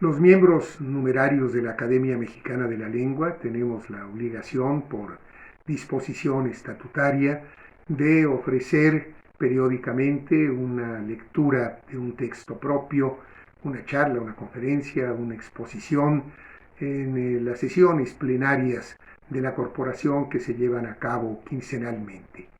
Los miembros numerarios de la Academia Mexicana de la Lengua tenemos la obligación por disposición estatutaria de ofrecer periódicamente una lectura de un texto propio, una charla, una conferencia, una exposición en las sesiones plenarias de la corporación que se llevan a cabo quincenalmente.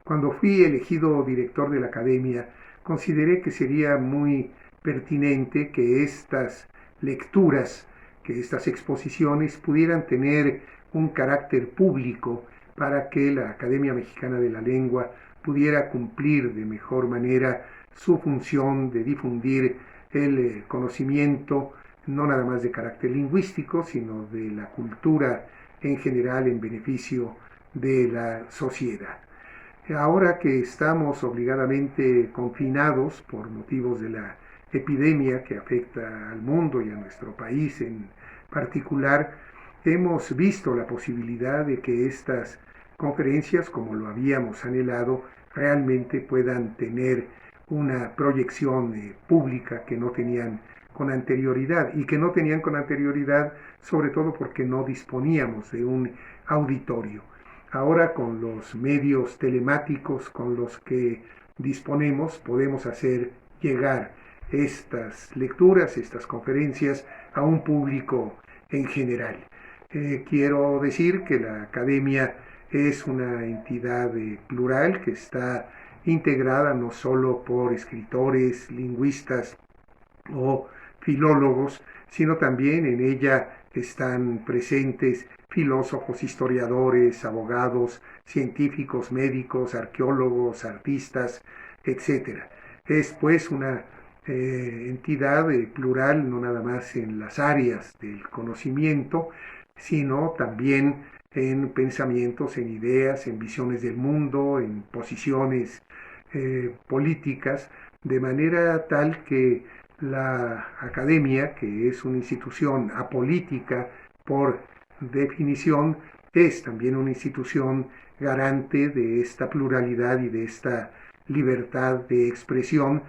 Cuando fui elegido director de la Academia, consideré que sería muy pertinente que estas lecturas, que estas exposiciones pudieran tener un carácter público para que la Academia Mexicana de la Lengua pudiera cumplir de mejor manera su función de difundir el conocimiento, no nada más de carácter lingüístico, sino de la cultura en general en beneficio de la sociedad. Ahora que estamos obligadamente confinados por motivos de la epidemia que afecta al mundo y a nuestro país en particular, hemos visto la posibilidad de que estas conferencias, como lo habíamos anhelado, realmente puedan tener una proyección pública que no tenían con anterioridad y que no tenían con anterioridad sobre todo porque no disponíamos de un auditorio. Ahora con los medios telemáticos con los que disponemos podemos hacer llegar estas lecturas, estas conferencias a un público en general. Quiero decir que la academia es una entidad plural que está integrada no solo por escritores, lingüistas o filólogos, sino también en ella están presentes filósofos, historiadores, abogados, científicos, médicos, arqueólogos, artistas, etcétera. Es pues una entidad plural no nada más en las áreas del conocimiento, sino también en pensamientos, en ideas, en visiones del mundo, en posiciones políticas, de manera tal que la academia, que es una institución apolítica por definición, es también una institución garante de esta pluralidad y de esta libertad de expresión,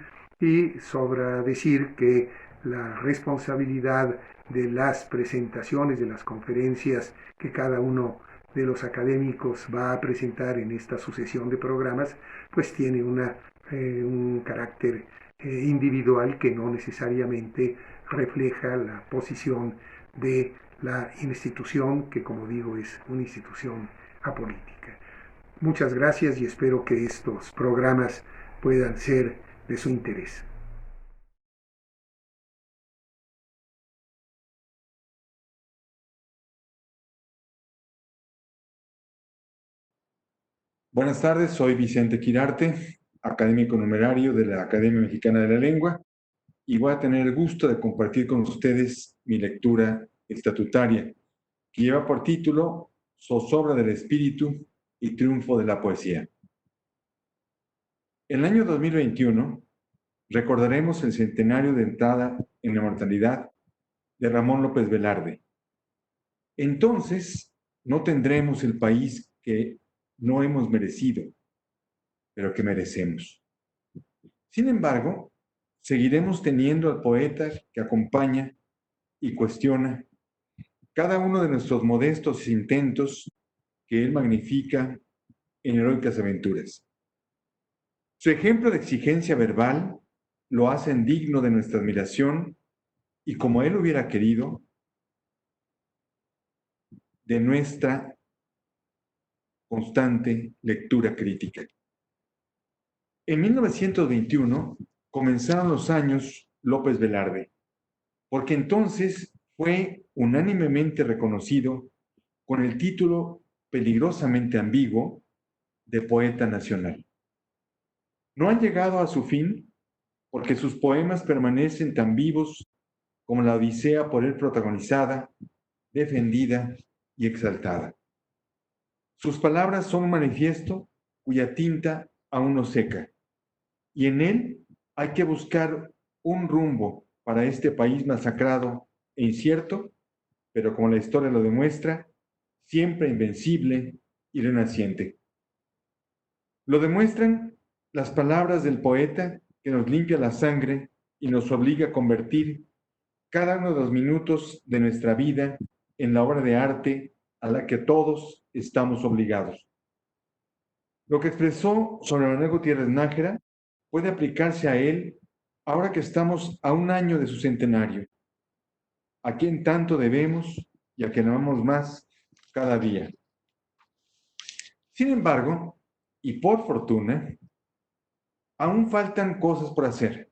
y sobra decir que la responsabilidad de las presentaciones, de las conferencias que cada uno de los académicos va a presentar en esta sucesión de programas, pues tiene un carácter individual que no necesariamente refleja la posición de la institución, que como digo es una institución apolítica. Muchas gracias y espero que estos programas puedan ser de su interés. Buenas tardes, soy Vicente Quirarte, académico numerario de la Academia Mexicana de la Lengua, y voy a tener el gusto de compartir con ustedes mi lectura estatutaria, que lleva por título Zozobra del Espíritu y Triunfo de la Poesía. El año 2021 recordaremos el centenario de entrada en la mortalidad de Ramón López Velarde. Entonces, no tendremos el país que no hemos merecido, pero que merecemos. Sin embargo, seguiremos teniendo al poeta que acompaña y cuestiona cada uno de nuestros modestos intentos que él magnifica en heroicas aventuras. Su ejemplo de exigencia verbal lo hacen digno de nuestra admiración y, como él hubiera querido, de nuestra constante lectura crítica. En 1921 comenzaron los años López Velarde, porque entonces fue unánimemente reconocido con el título peligrosamente ambiguo de poeta nacional. No han llegado a su fin porque sus poemas permanecen tan vivos como la Odisea por él protagonizada, defendida y exaltada. Sus palabras son un manifiesto cuya tinta aún no seca, y en él hay que buscar un rumbo para este país masacrado e incierto, pero como la historia lo demuestra, siempre invencible y renaciente. Lo demuestran las palabras del poeta que nos limpia la sangre y nos obliga a convertir cada uno de los minutos de nuestra vida en la obra de arte a la que todos estamos obligados. Lo que expresó sobre Manuel Gutiérrez Nájera puede aplicarse a él ahora que estamos a un año de su centenario, a quien tanto debemos y a quien amamos más cada día. Sin embargo, y por fortuna, aún faltan cosas por hacer.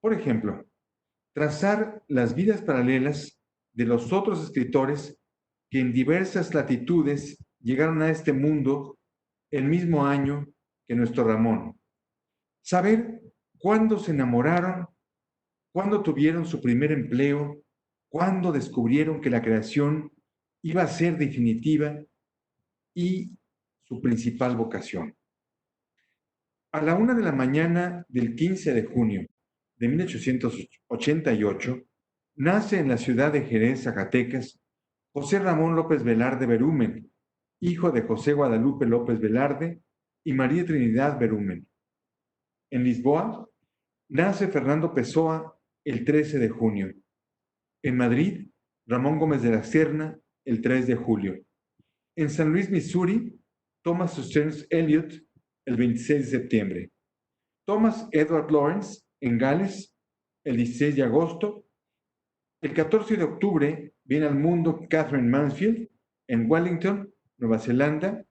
Por ejemplo, trazar las vidas paralelas de los otros escritores que en diversas latitudes llegaron a este mundo el mismo año que nuestro Ramón. Saber cuándo se enamoraron, cuándo tuvieron su primer empleo, cuándo descubrieron que la creación iba a ser definitiva y su principal vocación. A la 1 de la mañana del 15 de junio de 1888, nace en la ciudad de Jerez, Zacatecas, José Ramón López Velarde Berumen, hijo de José Guadalupe López Velarde y María Trinidad Berumen. En Lisboa, nace Fernando Pessoa el 13 de junio. En Madrid, Ramón Gómez de la Serna el 3 de julio. En San Luis, Missouri, Thomas Stearns Eliot el 26 de septiembre. Thomas Edward Lawrence en Gales el 16 de agosto. El 14 de octubre viene al mundo Catherine Mansfield en Wellington, Nueva Zelanda,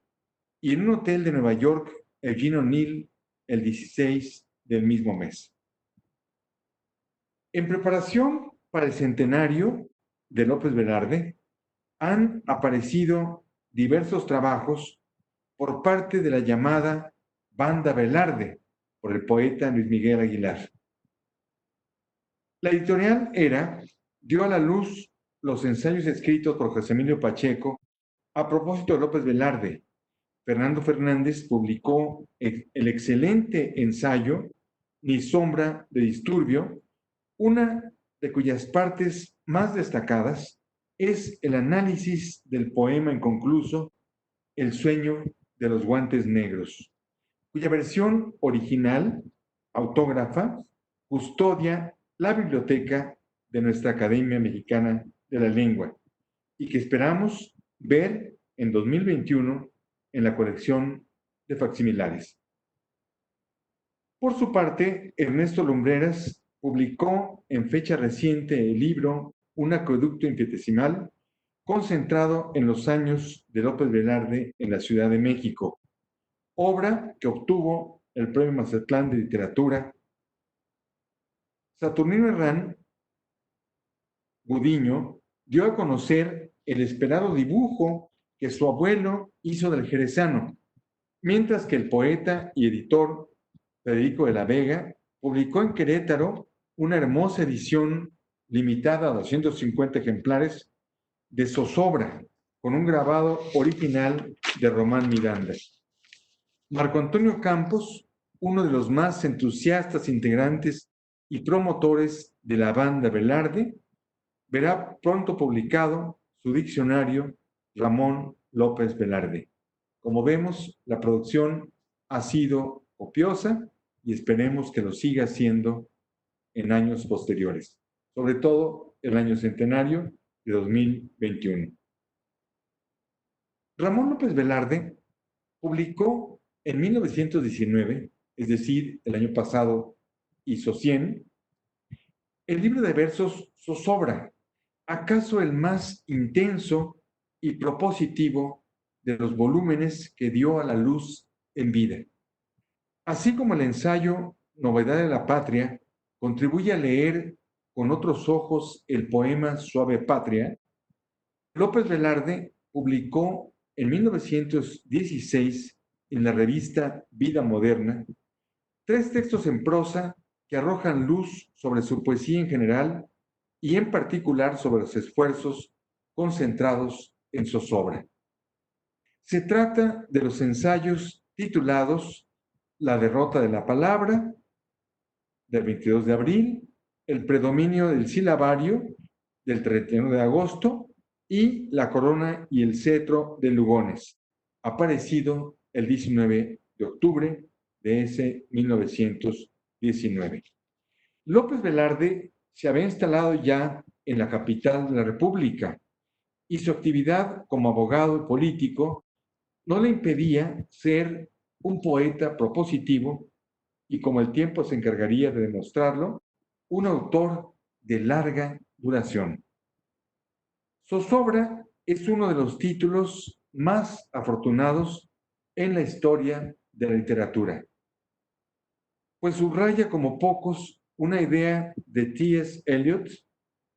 y en un hotel de Nueva York, Eugene O'Neill, el 16 del mismo mes. En preparación para el centenario de López Velarde, han aparecido diversos trabajos por parte de la llamada Banda Velarde, por el poeta Luis Miguel Aguilar. La editorial ERA dio a la luz los ensayos escritos por José Emilio Pacheco a propósito de López Velarde. Fernando Fernández publicó el excelente ensayo Ni sombra de disturbio, una de cuyas partes más destacadas es el análisis del poema inconcluso El sueño de los guantes negros, cuya versión original, autógrafa, custodia la biblioteca de nuestra Academia Mexicana de la Lengua y que esperamos ver en 2021 en la colección de facsimilares. Por su parte, Ernesto Lumbreras publicó en fecha reciente el libro Un acueducto infinitesimal, concentrado en los años de López Velarde en la Ciudad de México, obra que obtuvo el Premio Mazatlán de Literatura. Saturnino Herrán Gudiño dio a conocer el esperado dibujo que su abuelo hizo del jerezano, mientras que el poeta y editor Federico de la Vega publicó en Querétaro una hermosa edición limitada a 250 ejemplares de zozobra, con un grabado original de Román Miranda. Marco Antonio Campos, uno de los más entusiastas integrantes y promotores de la Banda Velarde, verá pronto publicado su diccionario Ramón López Velarde. Como vemos, la producción ha sido copiosa y esperemos que lo siga siendo en años posteriores, sobre todo el año centenario de 2021. Ramón López Velarde publicó en 1919, es decir, el año pasado hizo 100, el libro de versos Zozobra, acaso el más intenso y propositivo de los volúmenes que dio a la luz en vida. Así como el ensayo Novedad de la Patria contribuye a leer con otros ojos el poema Suave Patria, López Velarde publicó en 1916 en la revista Vida Moderna 3 textos en prosa que arrojan luz sobre su poesía en general y en particular sobre los esfuerzos concentrados en zozobra. Se trata de los ensayos titulados La derrota de la palabra, del 22 de abril, El predominio del silabario, del 31 de agosto, y La corona y el cetro de Lugones, aparecido el 19 de octubre de ese 1919. López Velarde se había instalado ya en la capital de la República y su actividad como abogado y político no le impedía ser un poeta propositivo y, como el tiempo se encargaría de demostrarlo, un autor de larga duración. Zozobra es uno de los títulos más afortunados en la historia de la literatura, pues subraya como pocos una idea de T.S. Eliot,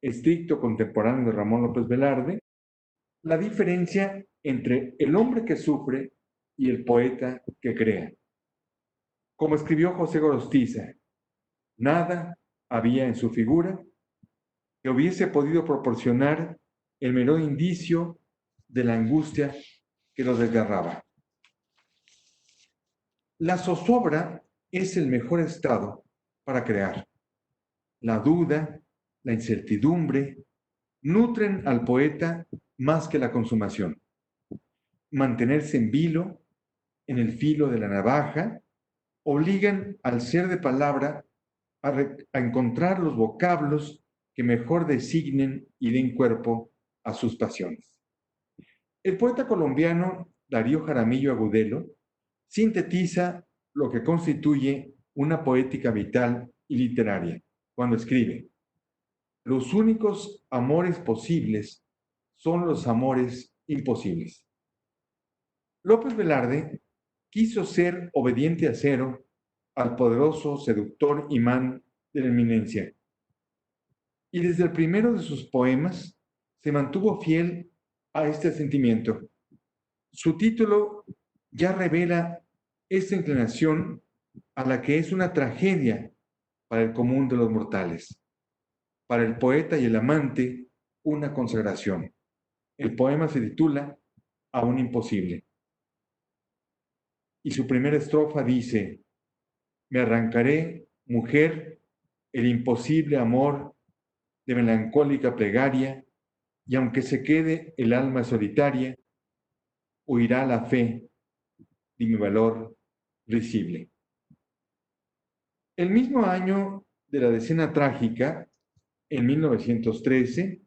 estricto contemporáneo de Ramón López Velarde, la diferencia entre el hombre que sufre y el poeta que crea. Como escribió José Gorostiza, nada había en su figura que hubiese podido proporcionar el menor indicio de la angustia que lo desgarraba. La zozobra es el mejor estado para crear. La duda, la incertidumbre, nutren al poeta más que la consumación. Mantenerse en vilo, en el filo de la navaja, obligan al ser de palabra a encontrar los vocablos que mejor designen y den cuerpo a sus pasiones. El poeta colombiano Darío Jaramillo Agudelo sintetiza lo que constituye una poética vital y literaria cuando escribe: los únicos amores posibles son los amores imposibles. López Velarde quiso ser obediente a Cero, al poderoso seductor imán de la eminencia, y desde el primero de sus poemas se mantuvo fiel a este sentimiento. Su título ya revela esta inclinación a la que es una tragedia para el común de los mortales. Para el poeta y el amante, una consagración. El poema se titula Aún imposible. Y su primera estrofa dice: me arrancaré, mujer, el imposible amor de melancólica plegaria, y aunque se quede el alma solitaria, huirá la fe de mi valor risible. El mismo año de la decena trágica, en 1913,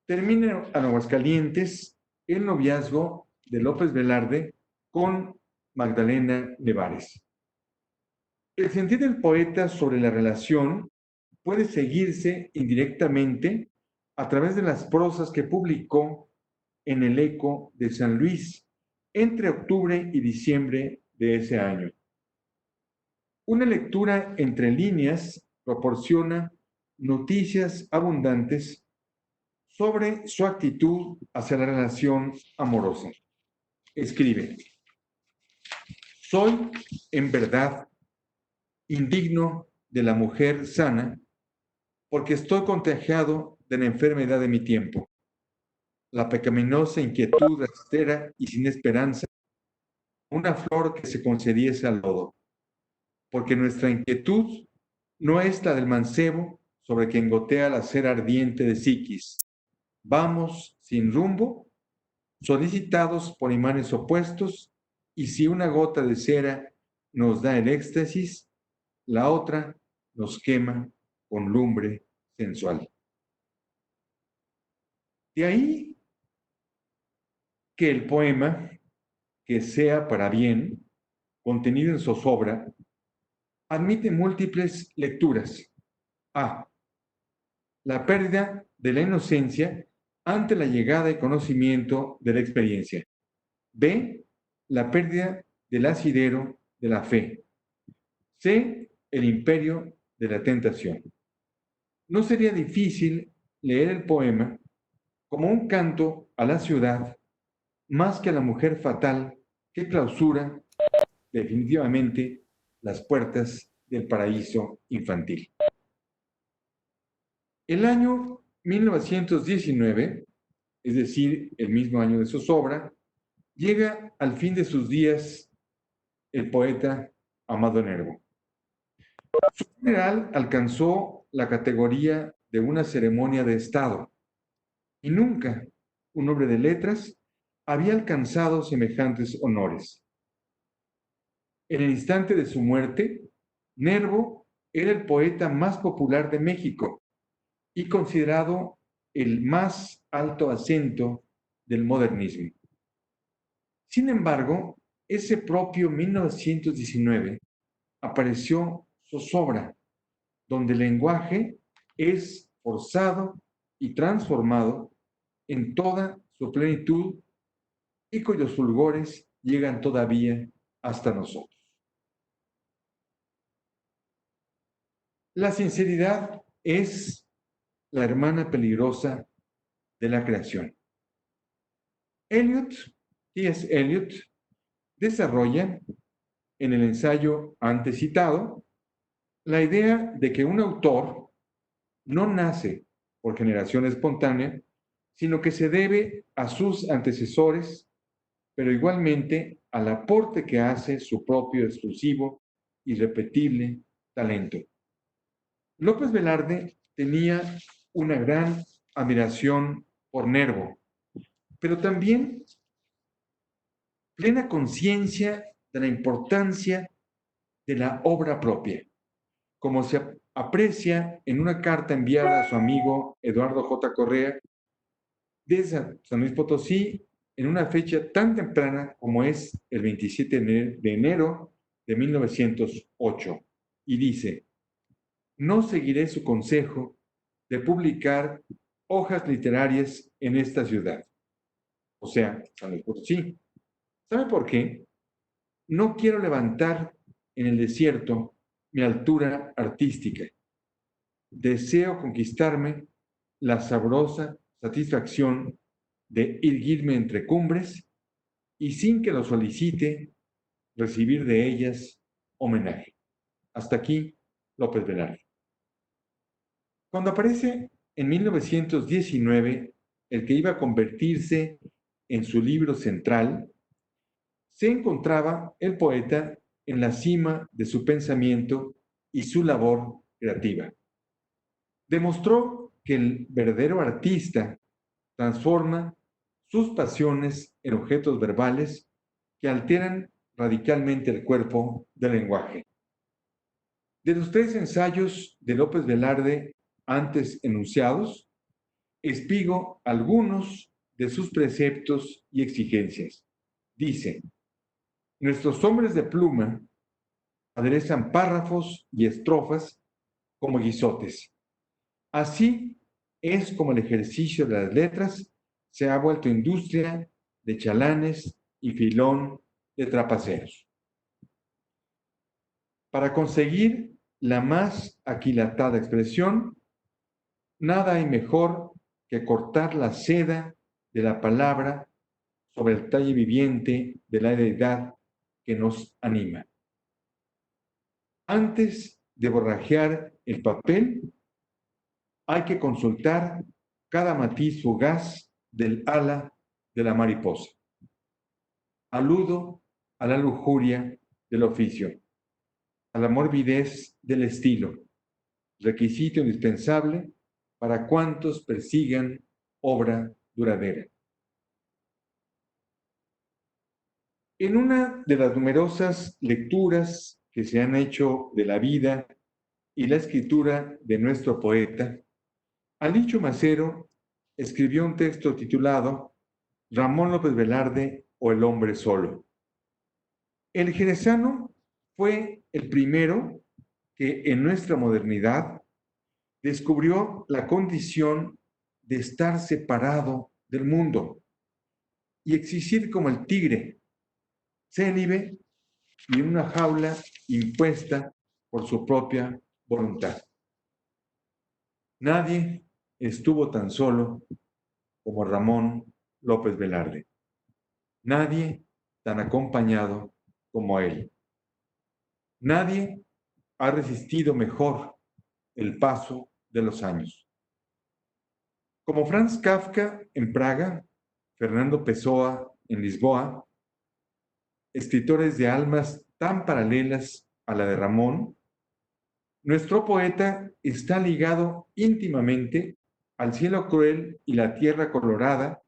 termina en Aguascalientes el noviazgo de López Velarde con Magdalena Nevares. El sentir del poeta sobre la relación puede seguirse indirectamente a través de las prosas que publicó en El Eco de San Luis entre octubre y diciembre de ese año. Una lectura entre líneas proporciona noticias abundantes sobre su actitud hacia la relación amorosa. Escribe: soy, en verdad, indigno de la mujer sana, porque estoy contagiado de la enfermedad de mi tiempo, la pecaminosa inquietud rastera y sin esperanza, una flor que se concediese al lodo, porque nuestra inquietud no es la del mancebo sobre quien gotea la cera ardiente de psiquis. Vamos sin rumbo, solicitados por imanes opuestos, y si una gota de cera nos da el éxtasis, la otra nos quema con lumbre sensual. De ahí que el poema, que sea para bien, contenido en zozobra, admite múltiples lecturas. A. La pérdida de la inocencia ante la llegada y conocimiento de la experiencia. B. La pérdida del asidero de la fe. C. El imperio de la tentación. No sería difícil leer el poema como un canto a la ciudad más que a la mujer fatal que clausura definitivamente las puertas del paraíso infantil. El año 1919, es decir, el mismo año de zozobra, llega al fin de sus días el poeta Amado Nervo. Su funeral alcanzó la categoría de una ceremonia de Estado y nunca un hombre de letras había alcanzado semejantes honores. En el instante de su muerte, Nervo era el poeta más popular de México y considerado el más alto acento del modernismo. Sin embargo, ese propio 1919 apareció zozobra, donde el lenguaje es forzado y transformado en toda su plenitud y cuyos fulgores llegan todavía hasta nosotros. La sinceridad es la hermana peligrosa de la creación. T.S. Eliot, desarrolla en el ensayo antes citado la idea de que un autor no nace por generación espontánea, sino que se debe a sus antecesores, pero igualmente al aporte que hace su propio exclusivo, irrepetible talento. López Velarde tenía una gran admiración por Nervo, pero también plena conciencia de la importancia de la obra propia, como se aprecia en una carta enviada a su amigo Eduardo J. Correa de San Luis Potosí en una fecha tan temprana como es el 27 de enero de 1908, y dice: no seguiré su consejo de publicar hojas literarias en esta ciudad, o sea, San Luis Potosí. ¿Sabe por qué? No quiero levantar en el desierto mi altura artística. Deseo conquistarme la sabrosa satisfacción de irguirme entre cumbres y, sin que lo solicite, recibir de ellas homenaje. Hasta aquí, López Velarde. Cuando aparece en 1919 el que iba a convertirse en su libro central, se encontraba el poeta en la cima de su pensamiento y su labor creativa. Demostró que el verdadero artista transforma sus pasiones en objetos verbales que alteran radicalmente el cuerpo del lenguaje. De los 3 ensayos de López Velarde antes enunciados, espigo algunos de sus preceptos y exigencias. Dice: nuestros hombres de pluma aderezan párrafos y estrofas como guisotes. Así es como el ejercicio de las letras se ha vuelto industria de chalanes y filón de trapaceros. Para conseguir la más aquilatada expresión, nada hay mejor que cortar la seda de la palabra sobre el talle viviente de la deidad que nos anima. Antes de borrajear el papel, hay que consultar cada matiz fugaz del ala de la mariposa. Aludo a la lujuria del oficio, a la morbidez del estilo, requisito indispensable para cuantos persigan obra duradera. En una de las numerosas lecturas que se han hecho de la vida y la escritura de nuestro poeta, Alicho Macero escribió un texto titulado Ramón López Velarde o el hombre solo. El jerezano fue el primero que en nuestra modernidad descubrió la condición de estar separado del mundo y existir como el tigre, célibe y en una jaula impuesta por su propia voluntad. Nadie estuvo tan solo como Ramón López Velarde. Nadie tan acompañado como él. Nadie ha resistido mejor el paso de los años. Como Franz Kafka en Praga, Fernando Pessoa en Lisboa, escritores de almas tan paralelas a la de Ramón, nuestro poeta está ligado íntimamente al cielo cruel y la tierra colorada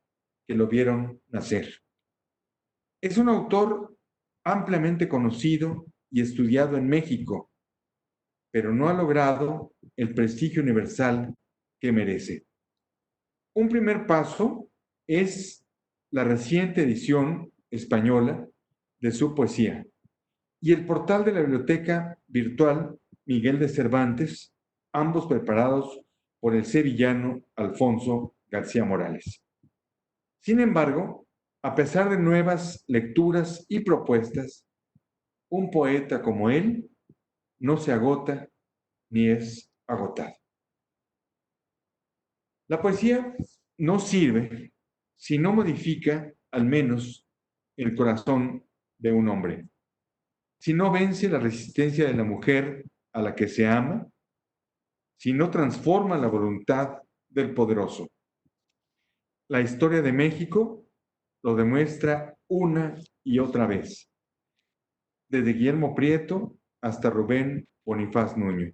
que lo vieron nacer. Es un autor ampliamente conocido y estudiado en México, pero no ha logrado el prestigio universal que merece. Un primer paso es la reciente edición española de su poesía y el portal de la biblioteca virtual Miguel de Cervantes, ambos preparados por el sevillano Alfonso García Morales. Sin embargo, a pesar de nuevas lecturas y propuestas, un poeta como él no se agota ni es agotado. La poesía no sirve si no modifica al menos el corazón de un hombre, si no vence la resistencia de la mujer a la que se ama, si no transforma la voluntad del poderoso. La historia de México lo demuestra una y otra vez, desde Guillermo Prieto hasta Rubén Bonifaz Nuño.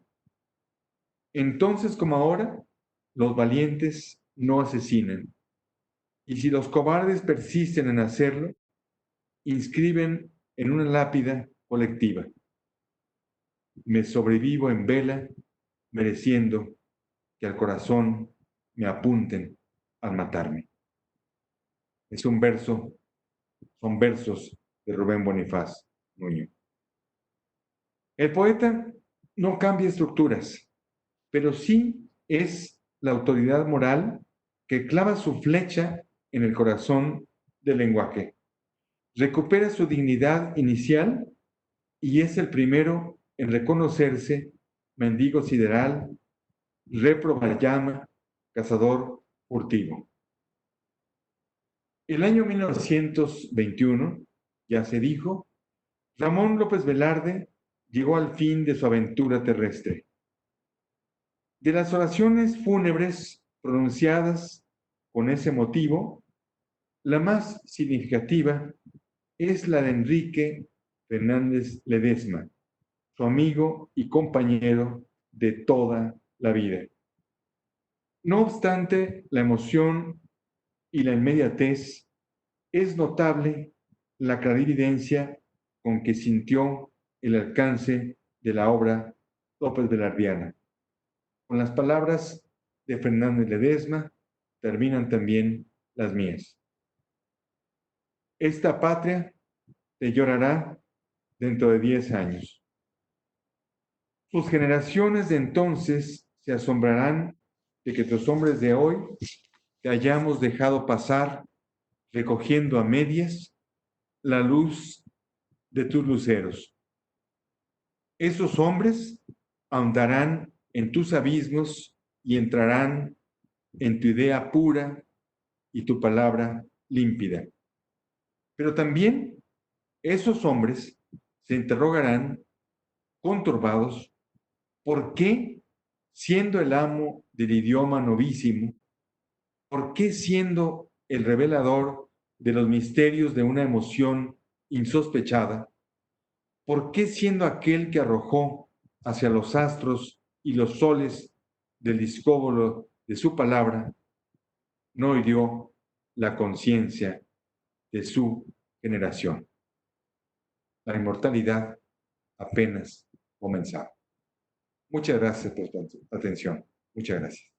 Entonces como ahora, los valientes no asesinan, y si los cobardes persisten en hacerlo, inscriben en una lápida colectiva: me sobrevivo en vela, mereciendo que al corazón me apunten al matarme. Es un verso, son versos de Rubén Bonifaz Nuño. El poeta no cambia estructuras, pero sí es la autoridad moral que clava su flecha en el corazón del lenguaje. Recupera su dignidad inicial y es el primero en reconocerse mendigo sideral, réproba llama, cazador furtivo. El año 1921, ya se dijo, Ramón López Velarde llegó al fin de su aventura terrestre. De las oraciones fúnebres pronunciadas con ese motivo, la más significativa es la de Enrique Fernández Ledesma, su amigo y compañero de toda la vida. No obstante la emoción y la inmediatez, es notable la clarividencia con que sintió el alcance de la obra López Velardiana. Con las palabras de Fernández Ledesma terminan también las mías. Esta patria te llorará dentro de 10 años. Sus generaciones de entonces se asombrarán de que los hombres de hoy te hayamos dejado pasar recogiendo a medias la luz de tus luceros. Esos hombres ahondarán en tus abismos y entrarán en tu idea pura y tu palabra límpida. Pero también esos hombres se interrogarán conturbados por qué, siendo el amo del idioma novísimo, por qué siendo el revelador de los misterios de una emoción insospechada, por qué siendo aquel que arrojó hacia los astros y los soles del discóbolo de su palabra, no hirió la conciencia de su generación. La inmortalidad apenas comenzaba. Muchas gracias por tu atención. Muchas gracias.